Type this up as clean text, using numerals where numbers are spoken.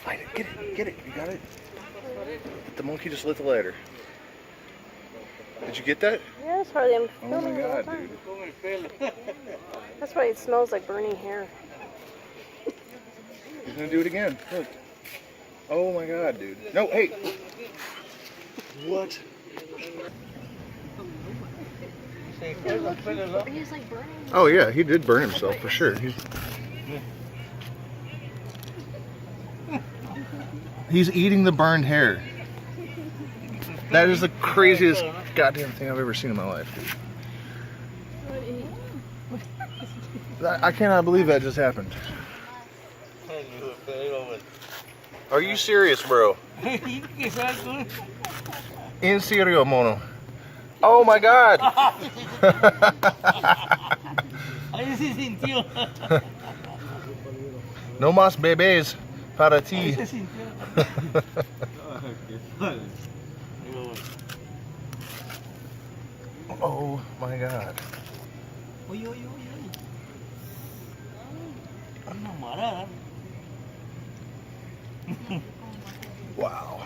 Find it, get it, you got it? The monkey just lit the ladder. Did you get that? Yeah, that's probably him Oh my filming the whole god, time. dude. That's why it smells like burning hair. He's gonna do it again. Look. Oh my god, dude. No, hey. What? He's like burning. Oh yeah, he did burn himself for sure. He's eating the burned hair. That is the craziest goddamn thing I've ever seen in my life, dude. I cannot believe that just happened. Are you serious, bro? En serio, mono. Oh my god. No más bebés para ti. Oh my god. Wow.